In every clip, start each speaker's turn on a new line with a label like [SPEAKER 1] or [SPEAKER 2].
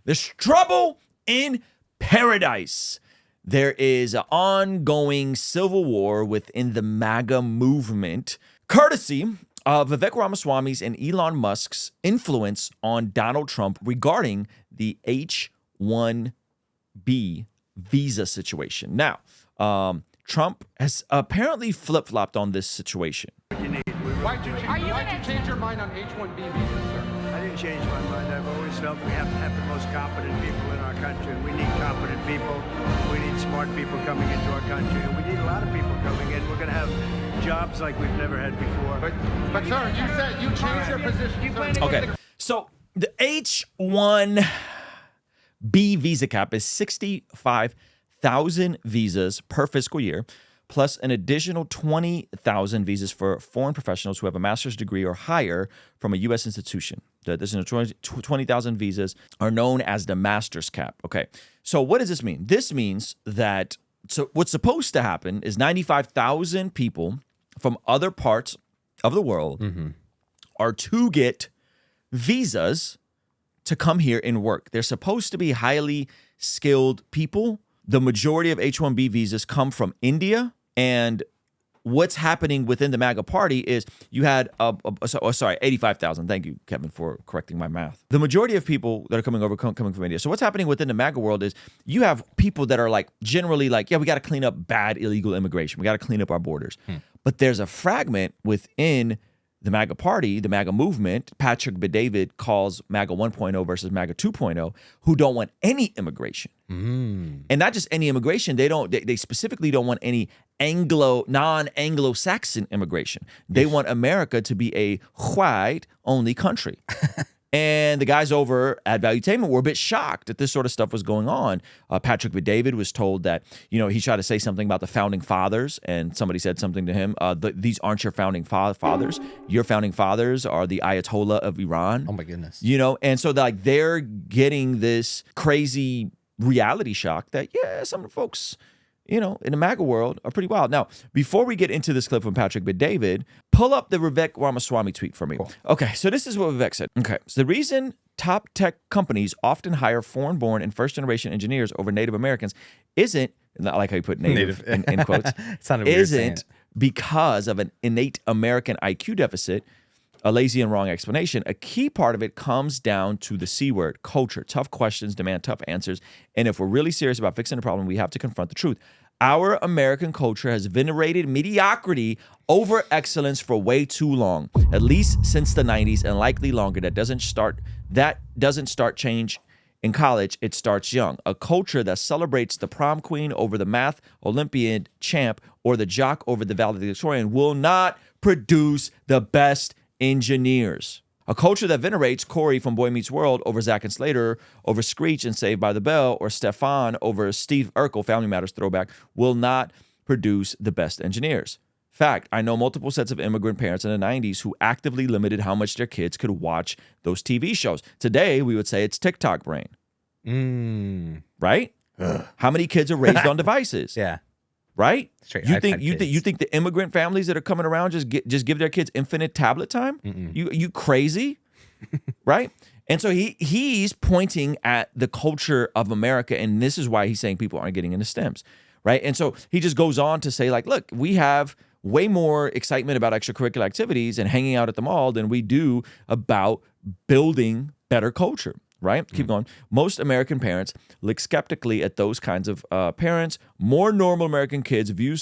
[SPEAKER 1] There's trouble in paradise. There is an ongoing civil war within the MAGA movement, courtesy of Vivek Ramaswamy's and Elon Musk's influence on Donald Trump regarding the H-1B visa situation. Now, Trump has apparently flip-flopped on this situation.
[SPEAKER 2] Why'd you change your mind on H-1B visas, sir?
[SPEAKER 3] I didn't change my mind. I've always felt we have to have the most competent people in our country. We need competent people. We need smart people coming into our country. And we need a lot of people coming in. We're going to have jobs like we've never had before.
[SPEAKER 2] But sir, you said you changed your position.
[SPEAKER 1] Okay, so the H-1B visa cap is 65,000 visas per fiscal year, plus an additional 20,000 visas for foreign professionals who have a master's degree or higher from a U.S. institution. The additional 20,000 visas are known as the master's cap. Okay, so what does this mean? This means that, so what's supposed to happen is 95,000 people from other parts of the world are to get visas to come here and work. They're supposed to be highly skilled people. The majority of H-1B visas come from India. And what's happening within the MAGA party is you had, 85,000. Thank you, Kevin, for correcting my math. The majority of people that are coming over coming from India. So what's happening within the MAGA world is you have people that are like generally like, yeah, we got to clean up bad illegal immigration. We got to clean up our borders. But there's a fragment within the MAGA party, the MAGA movement, Patrick Bet-David calls MAGA 1.0 versus MAGA 2.0, who don't want any immigration. And not just any immigration, they specifically don't want any non-Anglo-Saxon immigration. They want America to be a white-only country. And the guys over at Valuetainment were a bit shocked that this sort of stuff was going on. Patrick Bet-David was told that, he tried to say something about the founding fathers, and somebody said something to him. These aren't your founding fathers. Your founding fathers are the Ayatollah of Iran.
[SPEAKER 4] Oh my goodness.
[SPEAKER 1] And so they're getting this crazy reality shock that, yeah, some of the folks, in the MAGA world are pretty wild. Now, before we get into this clip from Patrick Bet-David, pull up the Vivek Ramaswamy tweet for me. Cool. Okay, so this is what Vivek said. Okay, so the reason top tech companies often hire foreign-born and first-generation engineers over Native Americans isn't, not like how you put native in quotes, isn't because of an innate American IQ deficit, a lazy and wrong explanation. A key part of it comes down to the C word, culture. Tough questions demand tough answers. And if we're really serious about fixing the problem, we have to confront the truth. Our American culture has venerated mediocrity over excellence for way too long, at least since the 90s and likely longer. That doesn't start change in college. It starts young. A culture that celebrates the prom queen over the math Olympiad champ or the jock over the valedictorian will not produce the best engineers. A culture that venerates Corey from Boy Meets World over Zack and Slater, over Screech and Saved by the Bell, or Stefan over Steve Urkel, Family Matters throwback, will not produce the best engineers. Fact, I know multiple sets of immigrant parents in the 90s who actively limited how much their kids could watch those TV shows. Today, we would say it's TikTok brain. Right? How many kids are raised on devices?
[SPEAKER 4] Yeah.
[SPEAKER 1] Right?
[SPEAKER 4] Straight
[SPEAKER 1] You
[SPEAKER 4] iPad
[SPEAKER 1] think the immigrant families that are coming around just give their kids infinite tablet time? You crazy? Right? And so he's pointing at the culture of America, and this is why he's saying people aren't getting into STEMs, right? And so he just goes on to say, like, look, we have way more excitement about extracurricular activities and hanging out at the mall than we do about building better culture. Right? Keep going. Most American parents look skeptically at those kinds of parents. More normal American kids view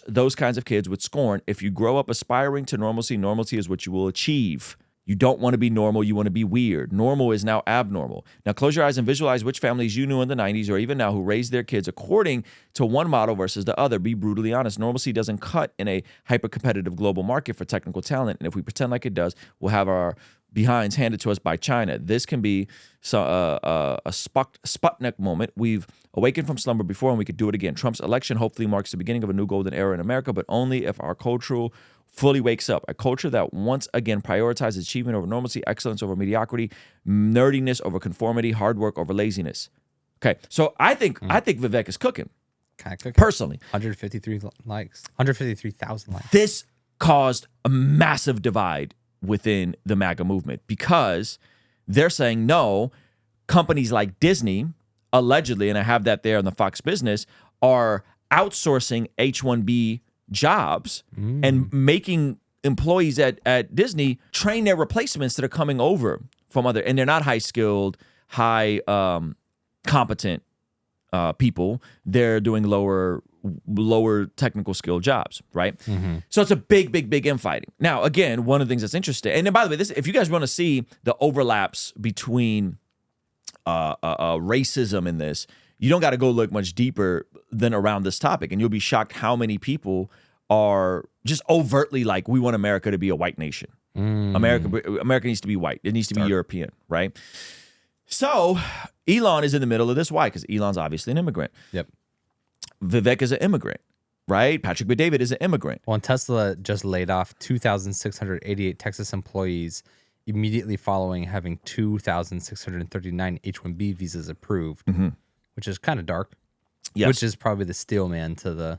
[SPEAKER 1] those kinds of kids with scorn. If you grow up aspiring to normalcy, normalcy is what you will achieve. You don't want to be normal. You want to be weird. Normal is now abnormal. Now close your eyes and visualize which families you knew in the 90s or even now who raised their kids according to one model versus the other. Be brutally honest. Normalcy doesn't cut in a hyper-competitive global market for technical talent. And if we pretend like it does, we'll have our behinds handed to us by China. This can be a Sputnik moment. We've awakened from slumber before and we could do it again. Trump's election hopefully marks the beginning of a new golden era in America, but only if our culture fully wakes up. A culture that once again prioritizes achievement over normalcy, excellence over mediocrity, nerdiness over conformity, hard work over laziness. Okay, so I think Vivek is cooking.
[SPEAKER 4] Kind of cooking.
[SPEAKER 1] Personally.
[SPEAKER 4] 153,000 likes.
[SPEAKER 1] This caused a massive divide within the MAGA movement because They're saying no, companies like Disney, allegedly, and I have that there on the Fox Business, are outsourcing H-1B jobs and making employees at Disney train their replacements that are coming over from other, and they're not high-skilled, high competent people. They're doing lower technical skill jobs, right? So it's a big infighting. Now, again, one of the things that's interesting, and then by the way, this, if you guys want to see the overlaps between racism in this, you don't got to go look much deeper than around this topic, and you'll be shocked how many people are just overtly like, we want America to be a white nation. America needs to be white. It needs to be European, right? So Elon is in the middle of this. Why? Because Elon's obviously an immigrant.
[SPEAKER 4] Yep.
[SPEAKER 1] Vivek is an immigrant, right? Patrick Bet-David is an immigrant.
[SPEAKER 4] Well, and Tesla just laid off 2,688 Texas employees immediately following having 2,639 H-1B visas approved, which is kind of dark.
[SPEAKER 1] Yes.
[SPEAKER 4] Which is probably the steel man to the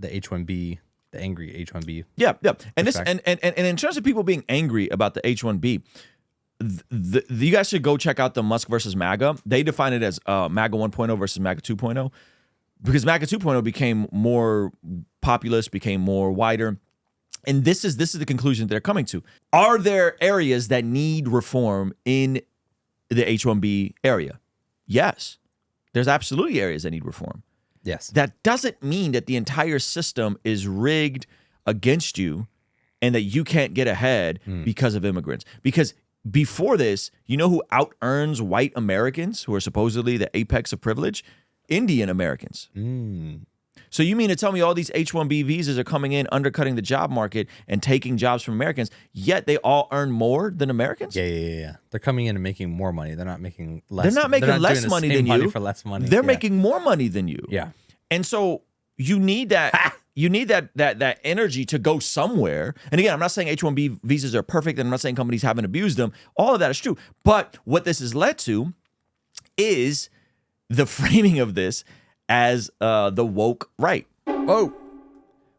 [SPEAKER 4] H-1B, the angry H-1B.
[SPEAKER 1] Yeah. And this, and in terms of people being angry about the H-1B, you guys should go check out the Musk versus MAGA. They define it as MAGA 1.0 versus MAGA 2.0, because MAGA 2.0 became more populist, became more wider. And this is the conclusion they're coming to. Are there areas that need reform in the H-1B area? Yes. There's absolutely areas that need reform.
[SPEAKER 4] Yes.
[SPEAKER 1] That doesn't mean that the entire system is rigged against you and that you can't get ahead because of immigrants. Because before this, you know who out-earns white Americans, who are supposedly the apex of privilege? Indian Americans. So you mean to tell me all these H-1B visas are coming in, undercutting the job market and taking jobs from Americans, yet they all earn more than Americans?
[SPEAKER 4] Yeah. They're coming in and making more money. They're not making less.
[SPEAKER 1] They're not making less
[SPEAKER 4] doing the
[SPEAKER 1] money
[SPEAKER 4] same
[SPEAKER 1] than you.
[SPEAKER 4] money for less money.
[SPEAKER 1] They're making more money than you.
[SPEAKER 4] Yeah.
[SPEAKER 1] And so you need that. You need that energy to go somewhere. And again, I'm not saying H-1B visas are perfect, and I'm not saying companies haven't abused them. All of that is true. But what this has led to is the framing of this as the woke right. Oh,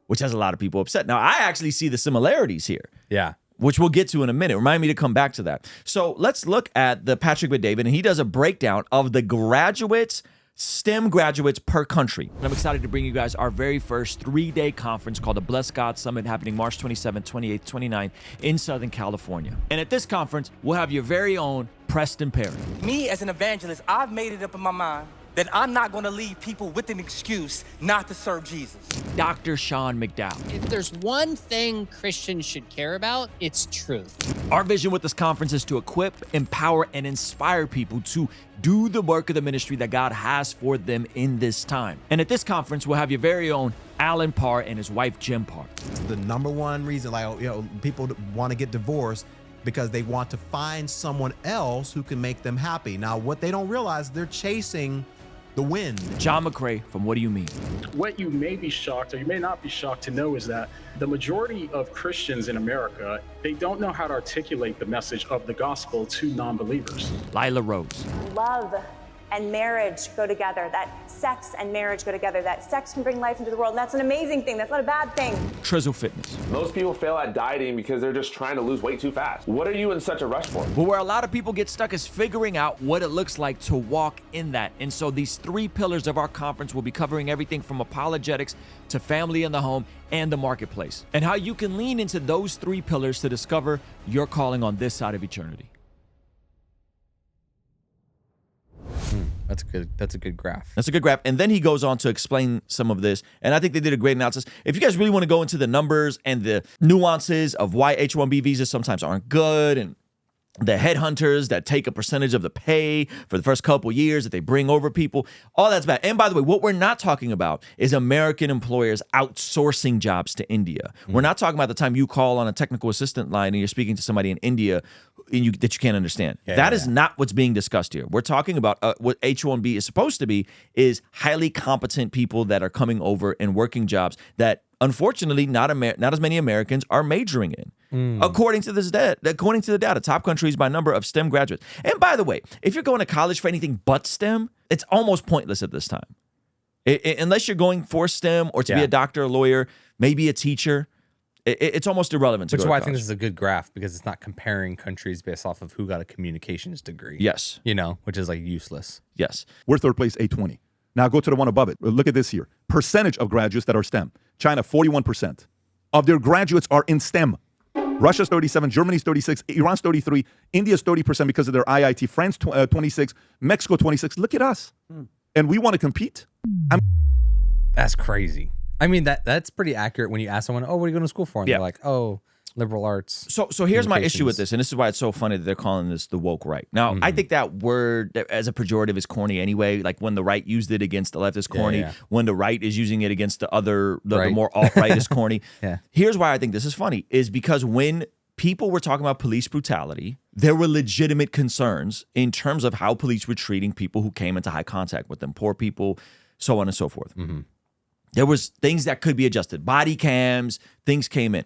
[SPEAKER 1] which has a lot of people upset. Now, I actually see the similarities here.
[SPEAKER 4] Yeah.
[SPEAKER 1] Which we'll get to in a minute. Remind me to come back to that. So let's look at the Patrick Bet-David, and he does a breakdown of the graduates, STEM graduates per country. And I'm excited to bring you guys our very first 3-day conference called the Bless God Summit, happening March 27th, 28th, 29th in Southern California. And at this conference, we'll have your very own Preston Perry.
[SPEAKER 5] Me as an evangelist, I've made it up in my mind that I'm not going to leave people with an excuse not to serve Jesus.
[SPEAKER 1] Dr. Sean McDowell.
[SPEAKER 6] If there's one thing Christians should care about, it's truth.
[SPEAKER 1] Our vision with this conference is to equip, empower, and inspire people to do the work of the ministry that God has for them in this time. And at this conference, we'll have your very own Alan Parr and his wife, Jim Parr.
[SPEAKER 7] The number one reason, people want to get divorced because they want to find someone else who can make them happy. Now, what they don't realize, they're chasing the wind.
[SPEAKER 1] John McCrae from What Do You Mean?
[SPEAKER 8] What you may be shocked, or you may not be shocked to know, is that the majority of Christians in America, they don't know how to articulate the message of the gospel to non-believers.
[SPEAKER 1] Lila Rose.
[SPEAKER 9] Love and marriage go together, that sex and marriage go together, that sex can bring life into the world, and that's an amazing thing, that's not a bad thing.
[SPEAKER 1] Trizzle Fitness.
[SPEAKER 10] Most people fail at dieting because they're just trying to lose weight too fast. What are you in such a rush for?
[SPEAKER 1] But where a lot of people get stuck is figuring out what it looks like to walk in that. And so these 3 pillars of our conference will be covering everything from apologetics to family in the home and the marketplace, and how you can lean into those 3 pillars to discover your calling on this side of eternity.
[SPEAKER 4] That's good. That's a good graph.
[SPEAKER 1] That's a good graph. And then he goes on to explain some of this. And I think they did a great analysis. If you guys really want to go into the numbers and the nuances of why H-1B visas sometimes aren't good, and the headhunters that take a percentage of the pay for the first couple years that they bring over people, all that's bad. And by the way, what we're not talking about is American employers outsourcing jobs to India. We're not talking about the time you call on a technical assistant line and you're speaking to somebody in India that you can't understand. That is not what's being discussed here. We're talking about what H-1B is supposed to be, is highly competent people that are coming over and working jobs that unfortunately not as many Americans are majoring in. According to the data, top countries by number of STEM graduates. And by the way, if you're going to college for anything but STEM, it's almost pointless at this time. Unless you're going for STEM or to be a doctor, a lawyer, maybe a teacher. It's almost irrelevant.
[SPEAKER 4] Which is why I think this is a good graph, because it's not comparing countries based off of who got a communications degree.
[SPEAKER 1] Yes.
[SPEAKER 4] You know, which is like useless.
[SPEAKER 1] Yes.
[SPEAKER 11] We're third place, 820. Now go to the one above it. Look at this here. Percentage of graduates that are STEM. China, 41% of their graduates are in STEM. Russia's 37, Germany's 36, Iran's 33, India's 30% because of their IIT, France 26, Mexico 26. Look at us. And we want to compete?
[SPEAKER 4] That's crazy. I mean, that's pretty accurate when you ask someone, oh, what are you going to school for? And they're like, oh, liberal arts.
[SPEAKER 1] So here's my issue with this, and this is why it's so funny that they're calling this the woke right. Now, I think that word as a pejorative is corny anyway. Like when the right used it against the left is corny. When the right is using it against the more alt-right is corny. Here's why I think this is funny, is because when people were talking about police brutality, there were legitimate concerns in terms of how police were treating people who came into high contact with them, poor people, so on and so forth. There was things that could be adjusted. Body cams, things came in.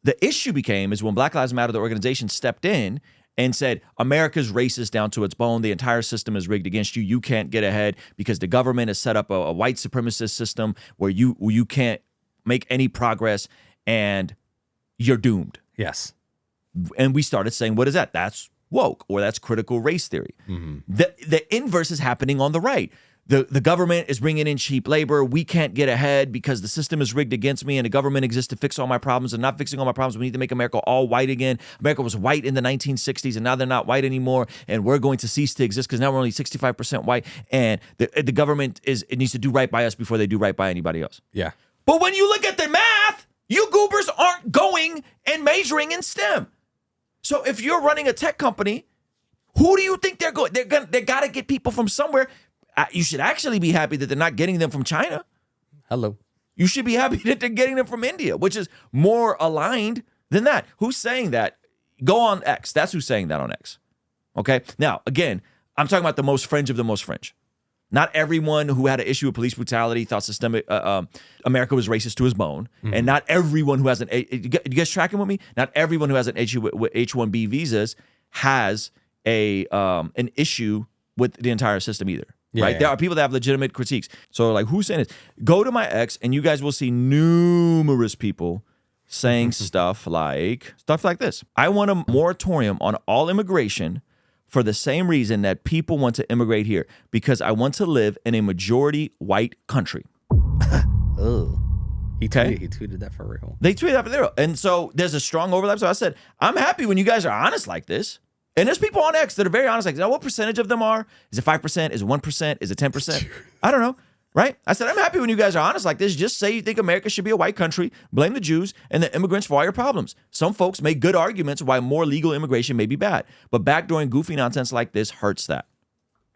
[SPEAKER 1] The issue became is when Black Lives Matter, the organization, stepped in and said, America's racist down to its bone. The entire system is rigged against you. You can't get ahead because the government has set up a white supremacist system where you can't make any progress and you're doomed.
[SPEAKER 4] Yes.
[SPEAKER 1] And we started saying, what is that? That's woke, or that's critical race theory. The inverse is happening on the right. The government is bringing in cheap labor. We can't get ahead because the system is rigged against me, and the government exists to fix all my problems, and not fixing all my problems. We need to make America all white again. America was white in the 1960s, and now they're not white anymore, and we're going to cease to exist because now we're only 65% white, and the government needs to do right by us before they do right by anybody else.
[SPEAKER 4] Yeah.
[SPEAKER 1] But when you look at the math, you goobers aren't going and majoring in STEM. So if you're running a tech company, who do you think they're going? They got to get people from somewhere. You should actually be happy that they're not getting them from China.
[SPEAKER 4] Hello.
[SPEAKER 1] You should be happy that they're getting them from India, which is more aligned than that. Who's saying that? Go on X. That's who's saying that on X. Okay? Now, again, I'm talking about the most fringe of the most fringe. Not everyone who had an issue with police brutality thought systemic America was racist to his bone. And not everyone who has you guys tracking with me? Not everyone who has an issue with H-1B visas has an issue with the entire system either. Right? There are people that have legitimate critiques. So like, who's saying this? Go to my X and you guys will see numerous people saying stuff like this. I want a moratorium on all immigration for the same reason that people want to immigrate here, because I want to live in a majority white country.
[SPEAKER 4] Oh. He tweeted that for real.
[SPEAKER 1] They tweeted that for real. And so there's a strong overlap. So I said, I'm happy when you guys are honest like this. And there's people on X that are very honest. Like, you know what percentage of them are? Is it 5%? Is it 1%? Is it 10%? I don't know. Right? I said, I'm happy when you guys are honest like this. Just say you think America should be a white country, blame the Jews and the immigrants for all your problems. Some folks make good arguments why more legal immigration may be bad. But backdooring goofy nonsense like this hurts that.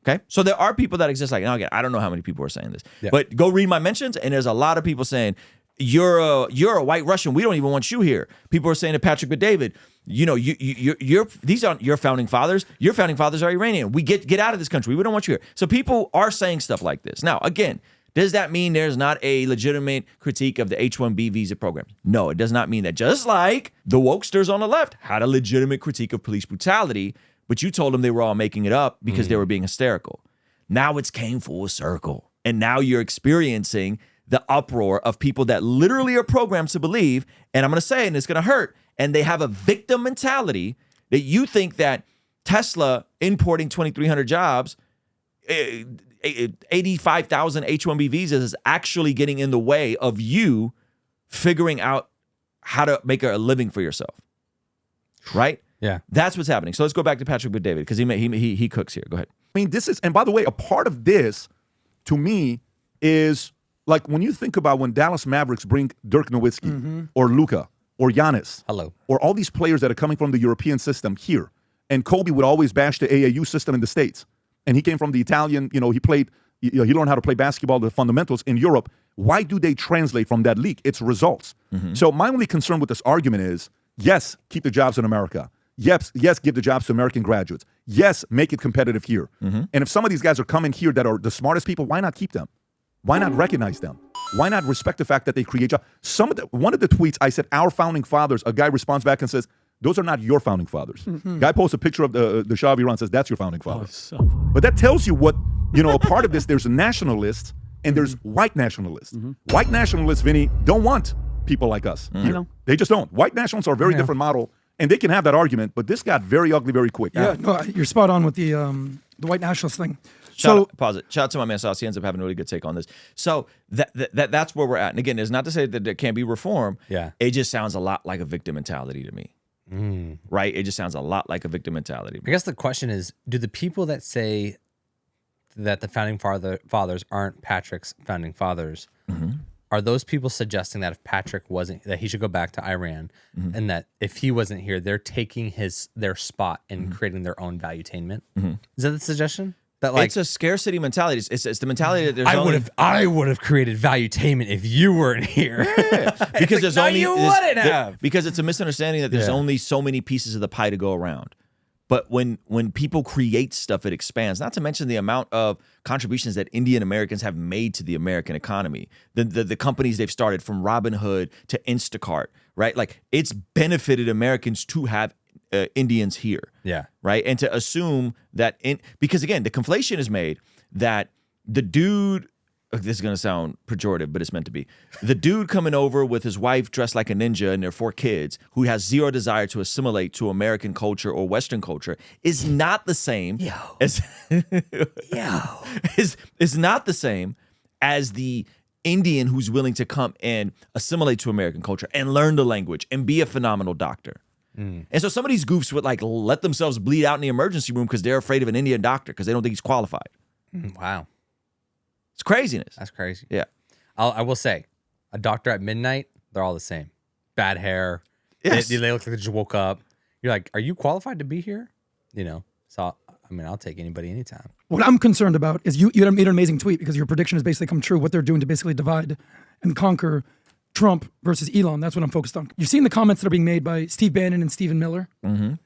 [SPEAKER 1] Okay? So there are people that exist like, now again, I don't know how many people are saying this. But go read my mentions, and there's a lot of people saying, you're a white Russian. We don't even want you here. People are saying to Patrick Bet-David, you know, these aren't your founding fathers. Your founding fathers are Iranian. We get out of this country. We don't want you here. So people are saying stuff like this. Now, again, does that mean there's not a legitimate critique of the H-1B visa program? No, it does not mean that. Just like the wokesters on the left had a legitimate critique of police brutality, but you told them they were all making it up because they were being hysterical. Now it's came full circle. And now you're experiencing the uproar of people that literally are programmed to believe, and I'm going to say, and it's going to hurt, and they have a victim mentality that you think that Tesla importing 2,300 jobs, 85,000 H-1B visas is actually getting in the way of you figuring out how to make a living for yourself. Right?
[SPEAKER 4] Yeah.
[SPEAKER 1] That's what's happening. So let's go back to Patrick Bet-David because he cooks here. Go ahead.
[SPEAKER 11] I mean, this is, and by the way, a part of this, to me, is like when you think about when Dallas Mavericks bring Dirk Nowitzki or Luka or Giannis, or all these players that are coming from the European system here, and Kobe would always bash the AAU system in the States, and he came from the Italian, he learned how to play basketball, the fundamentals in Europe. Why do they translate from that league? It's results. So my only concern with this argument is, yes, keep the jobs in America. Yes, give the jobs to American graduates. Yes, make it competitive here. And if some of these guys are coming here that are the smartest people, why not keep them? Why not recognize them? Why not respect the fact that they create jobs? One of the tweets, I said, our founding fathers, a guy responds back and says, those are not your founding fathers. Guy posts a picture of the Shah of Iran, says, that's your founding father. But that tells you what, a part of this, there's nationalists and there's white nationalists. White nationalists, Vinny, don't want people like us.
[SPEAKER 12] I
[SPEAKER 11] Here.
[SPEAKER 12] know.
[SPEAKER 11] They just don't. White nationalists are a very different model, and they can have that argument, but this got very ugly very quick.
[SPEAKER 12] Yeah, no, you're spot on with the white nationalist thing.
[SPEAKER 1] Pause it. Shout out to my man Sauce. He ends up having a really good take on this. So that's where we're at. And again, it's not to say that there can't be reform.
[SPEAKER 4] Yeah.
[SPEAKER 1] It just sounds a lot like a victim mentality to me. Right? It just sounds a lot like a victim mentality.
[SPEAKER 4] I guess the question is, do the people that say that the founding fathers aren't Patrick's founding fathers, are those people suggesting that if Patrick wasn't, that he should go back to Iran, and that if he wasn't here, they're taking their spot and creating their own valuetainment? Is that the suggestion? That
[SPEAKER 1] It's a scarcity mentality. It's the mentality that there's
[SPEAKER 4] I would have created valuetainment if you weren't here.
[SPEAKER 1] because there's only
[SPEAKER 4] you wouldn't have.
[SPEAKER 1] Because it's a misunderstanding that there's only so many pieces of the pie to go around. But when people create stuff, it expands. Not to mention the amount of contributions that Indian Americans have made to the American economy. The companies they've started, from Robinhood to Instacart, right? Like, it's benefited Americans to have Indians here.
[SPEAKER 4] Yeah.
[SPEAKER 1] Right. And to assume that because again, the conflation is made that the dude, this is going to sound pejorative, but it's meant to be, the dude coming over with his wife dressed like a ninja and their 4 kids, who has zero desire to assimilate to American culture or Western culture, is not the same as is not the same as the Indian who's willing to come and assimilate to American culture and learn the language and be a phenomenal doctor. And so some of these goofs would like let themselves bleed out in the emergency room because they're afraid of an Indian doctor because they don't think he's qualified.
[SPEAKER 4] Wow.
[SPEAKER 1] It's craziness.
[SPEAKER 4] That's crazy.
[SPEAKER 1] Yeah.
[SPEAKER 4] I will say, a doctor at midnight, they're all the same. Bad hair.
[SPEAKER 1] Yes.
[SPEAKER 4] They look like they just woke up. You're like, are you qualified to be here? You know, so I mean, I'll take anybody anytime.
[SPEAKER 12] What I'm concerned about is you made an amazing tweet because your prediction has basically come true. What they're doing to basically divide and conquer Trump versus Elon. That's what I'm focused on. You've seen the comments that are being made by Steve Bannon and Stephen Miller.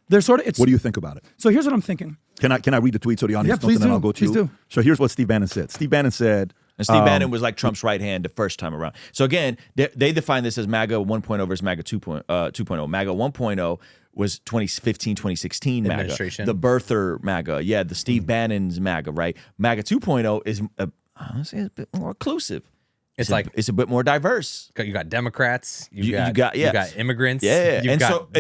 [SPEAKER 12] They're sort of.
[SPEAKER 11] What do you think about it?
[SPEAKER 12] So here's what I'm thinking.
[SPEAKER 11] Can I read the tweet so the audience knows,
[SPEAKER 12] please
[SPEAKER 11] and then
[SPEAKER 12] do.
[SPEAKER 11] I'll go to
[SPEAKER 12] Please
[SPEAKER 11] you?
[SPEAKER 12] do.
[SPEAKER 11] So here's what Steve Bannon said. Steve Bannon said,
[SPEAKER 1] and Steve Bannon was like Trump's right hand the first time around. So again, they define this as MAGA 1.0 versus MAGA 2.0. MAGA 1.0 was 2015, 2016 MAGA.
[SPEAKER 4] Administration.
[SPEAKER 1] The birther MAGA. Yeah, the Steve Bannon's MAGA, right? MAGA 2.0 is, honestly, a bit more inclusive. It's a bit more diverse.
[SPEAKER 4] You got Democrats. You
[SPEAKER 1] got
[SPEAKER 4] immigrants.
[SPEAKER 1] Yeah,
[SPEAKER 4] You've got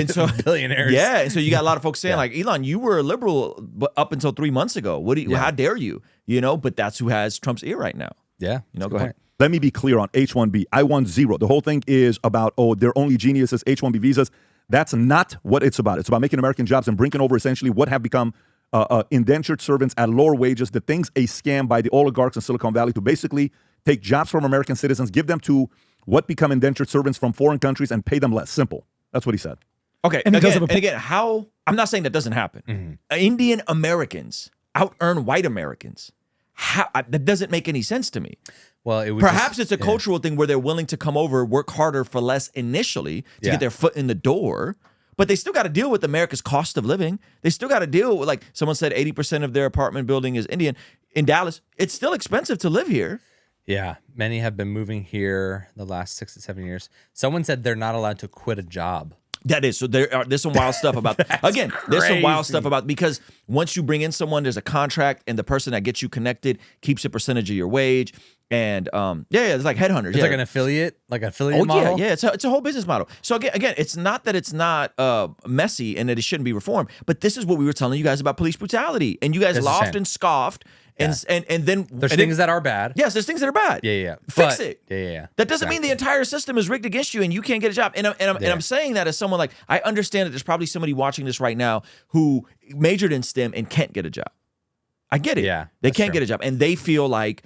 [SPEAKER 4] billionaires.
[SPEAKER 1] Yeah, and so you got a lot of folks saying like, Elon, you were a liberal up until 3 months ago. How dare you? You know, but that's who has Trump's ear right now.
[SPEAKER 4] Yeah,
[SPEAKER 1] you know, go ahead.
[SPEAKER 11] Let me be clear on H-1B. I want zero. The whole thing is about, they're only geniuses, H-1B visas. That's not what it's about. It's about making American jobs and bringing over essentially what have become indentured servants at lower wages, the things a scam by the oligarchs in Silicon Valley to basically take jobs from American citizens, give them to what become indentured servants from foreign countries, and pay them less. Simple. That's what he said.
[SPEAKER 1] Okay, and again, how, I'm not saying that doesn't happen. Indian Americans out-earn white Americans. How, that doesn't make any sense to me.
[SPEAKER 4] Well, it would
[SPEAKER 1] perhaps it's a cultural thing where they're willing to come over, work harder for less initially to get their foot in the door, but they still got to deal with America's cost of living. They still got to deal with, like someone said, 80% of their apartment building is Indian. In Dallas, it's still expensive to live here.
[SPEAKER 4] Yeah, many have been moving here the last 6 to 7 years. Someone said they're not allowed to quit a job.
[SPEAKER 1] That is, so there's some wild stuff about, again, there's some wild stuff about, because once you bring in someone, there's a contract, and the person that gets you connected keeps a percentage of your wage. And it's like headhunters.
[SPEAKER 4] It's like an affiliate, model.
[SPEAKER 1] Yeah, it's a whole business model. So again, it's not that it's not messy and that it shouldn't be reformed, but this is what we were telling you guys about police brutality, and you guys laughed and scoffed. And then
[SPEAKER 4] there's things that are bad.
[SPEAKER 1] Yes, there's things that are bad.
[SPEAKER 4] Yeah.
[SPEAKER 1] Fix it.
[SPEAKER 4] Yeah.
[SPEAKER 1] That doesn't mean the entire system is rigged against you and you can't get a job. And I'm saying that as someone, like, I understand that there's probably somebody watching this right now who majored in STEM and can't get a job. I get it.
[SPEAKER 4] Yeah,
[SPEAKER 1] they can't get a job, and they feel like,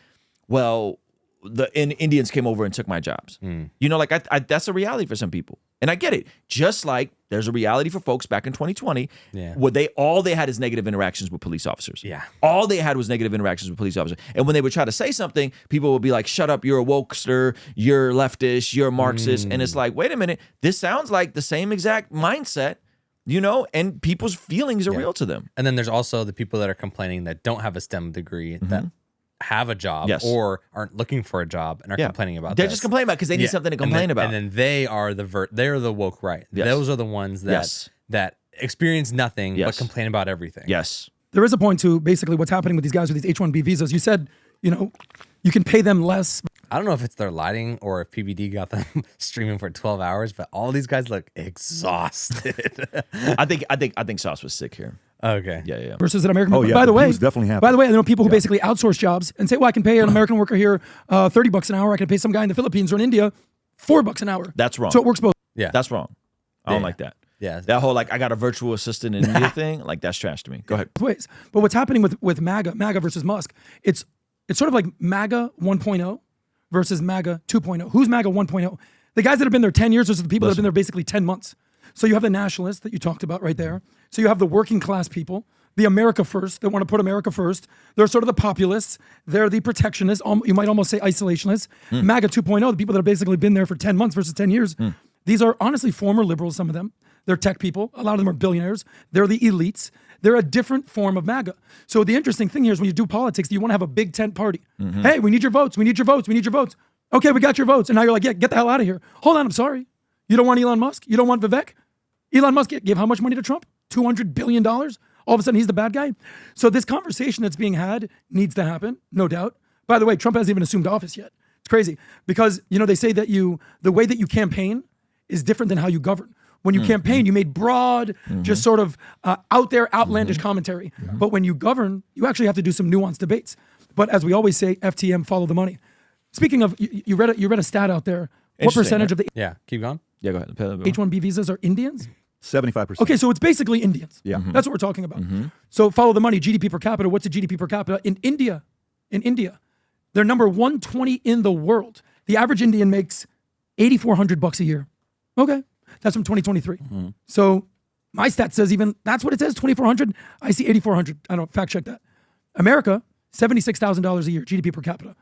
[SPEAKER 1] well, the Indians came over and took my jobs. You know, like that's a reality for some people, and I get it. Just like there's a reality for folks back in 2020, where all they had is negative interactions with police officers.
[SPEAKER 4] Yeah,
[SPEAKER 1] all they had was negative interactions with police officers, and when they would try to say something, people would be like, "Shut up! You're a wokester. You're leftist. You're Marxist." And it's like, wait a minute, this sounds like the same exact mindset. You know, and people's feelings are real to them.
[SPEAKER 4] And then there's also the people that are complaining that don't have a STEM degree that have a job or aren't looking for a job and are complaining about
[SPEAKER 1] They're just complaining about because they need something to complain about.
[SPEAKER 4] And then they are they're the woke right. Those are the ones that experience nothing but complain about everything.
[SPEAKER 1] Yes.
[SPEAKER 12] There is a point to basically what's happening with these guys with these H-1B visas. You said, you know, you can pay them less.
[SPEAKER 4] I don't know if it's their lighting or if PBD got them streaming for 12 hours, but all these guys look exhausted.
[SPEAKER 1] I think Sauce was sick here.
[SPEAKER 4] Okay.
[SPEAKER 1] Yeah.
[SPEAKER 12] Versus an American.
[SPEAKER 11] Oh, yeah,
[SPEAKER 12] By the
[SPEAKER 11] he
[SPEAKER 12] way,
[SPEAKER 11] was definitely happy.
[SPEAKER 12] By the way, I know people who basically outsource jobs and say, "Well, I can pay an American worker here $30 an hour. I can pay some guy in the Philippines or in India $4 an hour."
[SPEAKER 1] That's wrong.
[SPEAKER 12] So it works both.
[SPEAKER 4] Yeah.
[SPEAKER 1] That's wrong. I don't like that.
[SPEAKER 4] Yeah.
[SPEAKER 1] That whole like I got a virtual assistant in India thing, like that's trash to me. Go ahead.
[SPEAKER 12] Ways. But what's happening with MAGA versus Musk? It's sort of like MAGA 1.0 versus MAGA 2.0. Who's MAGA 1.0? The guys that have been there 10 years versus the people that have been there basically 10 months. So you have the nationalists that you talked about right there. So you have the working class people, the America first, that want to put America first. They're sort of the populists. They're the protectionists. You might almost say isolationists. MAGA 2.0, the people that have basically been there for 10 months versus 10 years. These are honestly former liberals, some of them. They're tech people. A lot of them are billionaires. They're the elites. They're a different form of MAGA. So the interesting thing here is when you do politics, you want to have a big tent party. Hey, we need your votes. We need your votes. We need your votes. Okay, we got your votes. And now you're like, yeah, get the hell out of here. Hold on, I'm sorry. You don't want Elon Musk? You don't want Vivek? Elon Musk gave how much money to Trump? $200 billion? All of a sudden, he's the bad guy? So this conversation that's being had needs to happen, no doubt. By the way, Trump hasn't even assumed office yet. It's crazy because, they say that the way that you campaign is different than how you govern. When you campaign, you made broad, just sort of out there, outlandish commentary. But when you govern, you actually have to do some nuanced debates. But as we always say, FTM, follow the money. Speaking of, you read a stat out there. What percentage of the
[SPEAKER 4] keep going.
[SPEAKER 1] Yeah, go ahead.
[SPEAKER 12] H-1B visas are Indians?
[SPEAKER 11] 75%.
[SPEAKER 12] Okay, so it's basically Indians.
[SPEAKER 11] Yeah.
[SPEAKER 12] That's what we're talking about. So follow the money, GDP per capita. What's the GDP per capita? In India, they're number 120 in the world. The average Indian makes $8,400 a year. Okay, that's from 2023. So my stat says even, that's what it says, 2,400. I see 8,400. I don't fact check that. America, $76,000 a year, GDP per capita.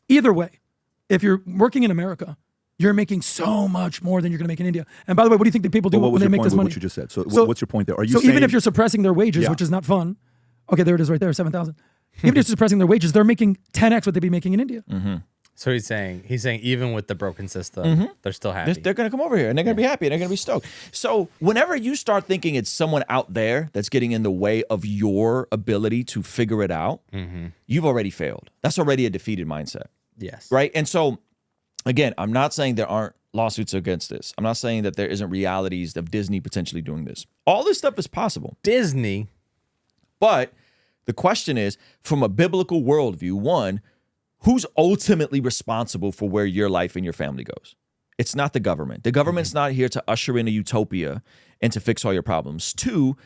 [SPEAKER 12] Either way, if you're working in America, you're making so much more than you're going to make in India. And by the way, what do you think that people do when they make this money?
[SPEAKER 11] What you just said. So what's your point there? Are you
[SPEAKER 12] so
[SPEAKER 11] saying,
[SPEAKER 12] even if you're suppressing their wages, which is not fun, okay, there it is right there, 7,000. Even if you're suppressing their wages, they're making 10x what they'd be making in India.
[SPEAKER 4] So he's saying even with the broken system, they're still happy.
[SPEAKER 1] They're going to come over here and they're going to be happy and they're going to be stoked. So whenever you start thinking it's someone out there that's getting in the way of your ability to figure it out, you've already failed. That's already a defeated mindset.
[SPEAKER 4] Yes.
[SPEAKER 1] Right? And so, again, I'm not saying there aren't lawsuits against this. I'm not saying that there isn't realities of Disney potentially doing this. All this stuff is possible.
[SPEAKER 4] Disney.
[SPEAKER 1] But the question is, from a biblical worldview, one, who's ultimately responsible for where your life and your family goes? It's not the government. The government's not here to usher in a utopia and to fix all your problems. Two,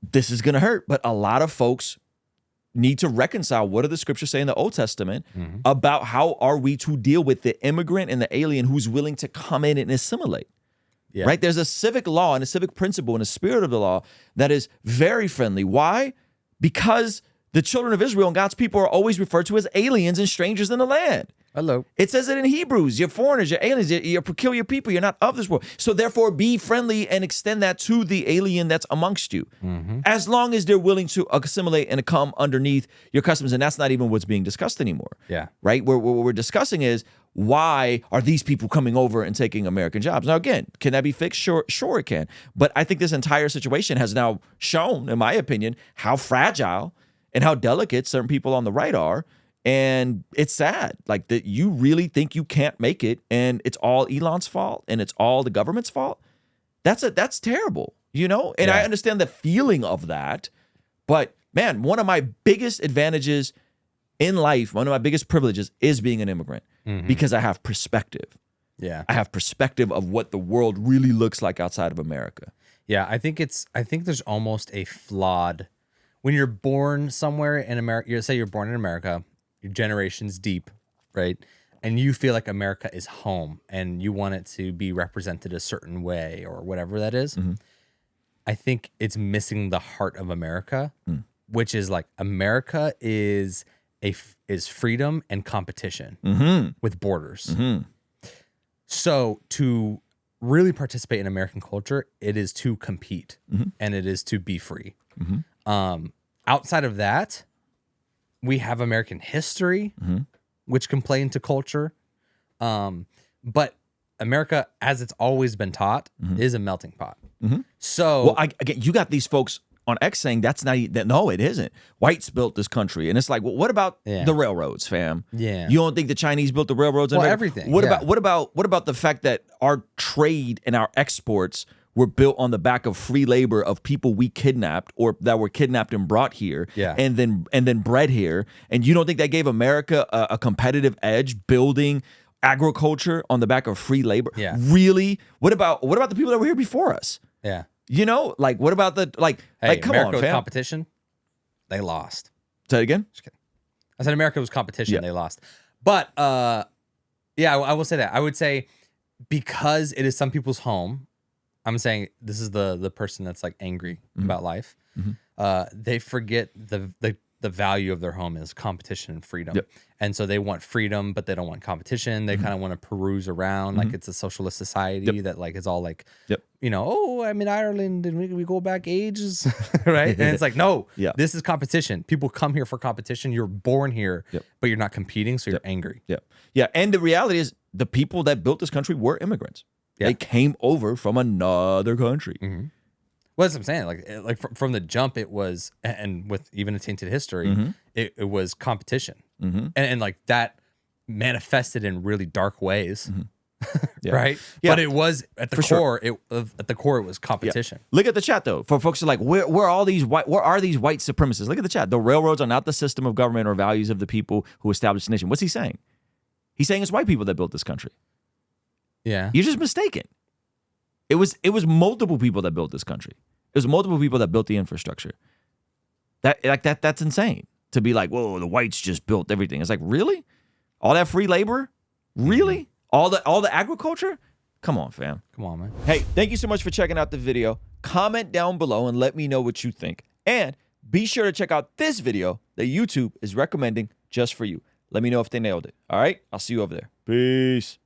[SPEAKER 1] this is going to hurt, but a lot of folks need to reconcile what do the scriptures say in the Old Testament about how are we to deal with the immigrant and the alien who's willing to come in and assimilate.
[SPEAKER 4] Yeah.
[SPEAKER 1] Right? There's a civic law and a civic principle and a spirit of the law that is very friendly. Why? Because the children of Israel and God's people are always referred to as aliens and strangers in the land.
[SPEAKER 4] Hello.
[SPEAKER 1] It says it in Hebrews. You're foreigners, you're aliens, you're peculiar people, you're not of this world. So therefore be friendly and extend that to the alien that's amongst you. As long as they're willing to assimilate and come underneath your customs. And that's not even what's being discussed anymore.
[SPEAKER 4] Yeah.
[SPEAKER 1] Right? What we're discussing is, why are these people coming over and taking American jobs? Now, again, can that be fixed? Sure it can. But I think this entire situation has now shown, in my opinion, how fragile and how delicate certain people on the right are. And it's sad, like that you really think you can't make it and it's all Elon's fault and it's all the government's fault. That's terrible, And I understand the feeling of that. But man, one of my biggest advantages in life, one of my biggest privileges is being an immigrant because I have perspective.
[SPEAKER 4] Yeah.
[SPEAKER 1] I have perspective of what the world really looks like outside of America.
[SPEAKER 4] Yeah, I think there's almost a flawed, when you're born somewhere in America, say you're born in America, your generation's deep, right? And you feel like America is home and you want it to be represented a certain way or whatever that is. I think it's missing the heart of America, which is like America is freedom and competition with borders. So to really participate in American culture, it is to compete and it is to be free. Outside of that, we have American history, which can play into culture. But America, as it's always been taught, is a melting pot. So,
[SPEAKER 1] well, again, you got these folks on X saying that's not that. No, it isn't. Whites built this country, and it's like, well, what about the railroads, fam?
[SPEAKER 4] Yeah.
[SPEAKER 1] You don't think the Chinese built the railroads?
[SPEAKER 4] Well, everything.
[SPEAKER 1] What about the fact that our trade and our exports were built on the back of free labor of people we kidnapped or that were kidnapped and brought here, and then bred here? And you don't think that gave America a competitive edge building agriculture on the back of free labor?
[SPEAKER 4] Yeah.
[SPEAKER 1] Really? What about the people that were here before us?
[SPEAKER 4] Yeah.
[SPEAKER 1] You know, like what about the like?
[SPEAKER 4] Hey,
[SPEAKER 1] like, come
[SPEAKER 4] America
[SPEAKER 1] on,
[SPEAKER 4] was
[SPEAKER 1] fam.
[SPEAKER 4] competition. They lost.
[SPEAKER 1] Say it again.
[SPEAKER 4] Just kidding. I said America was competition. They lost. But yeah, I will say that. I would say because it is some people's home. I'm saying this is the person that's like angry about life. They forget the value of their home is competition and freedom. And so they want freedom, but they don't want competition. They kind of want to peruse around like it's a socialist society that like is all like, you know, oh, I'm in Ireland and we go back ages, right? And it's like, no, this is competition. People come here for competition. You're born here, but you're not competing, so you're angry.
[SPEAKER 1] Yeah. And the reality is the people that built this country were immigrants. They came over from another country.
[SPEAKER 4] Well, that's what I'm saying. Like from the jump, it was, and with even a tainted history, it was competition, and like that manifested in really dark ways, right? But it was at the core. At the core, it was competition.
[SPEAKER 1] Look at the chat though. For folks who are like, where are these white supremacists? Look at the chat. The railroads are not the system of government or values of the people who established the nation. What's he saying? He's saying it's white people that built this country.
[SPEAKER 4] Yeah.
[SPEAKER 1] You're just mistaken. It was multiple people that built this country. It was multiple people that built the infrastructure. That's insane to be like, whoa, the whites just built everything. It's like, really? All that free labor? Really? All the agriculture? Come on, fam.
[SPEAKER 4] Come on, man.
[SPEAKER 1] Hey, thank you so much for checking out the video. Comment down below and let me know what you think. And be sure to check out this video that YouTube is recommending just for you. Let me know if they nailed it. All right? I'll see you over there. Peace.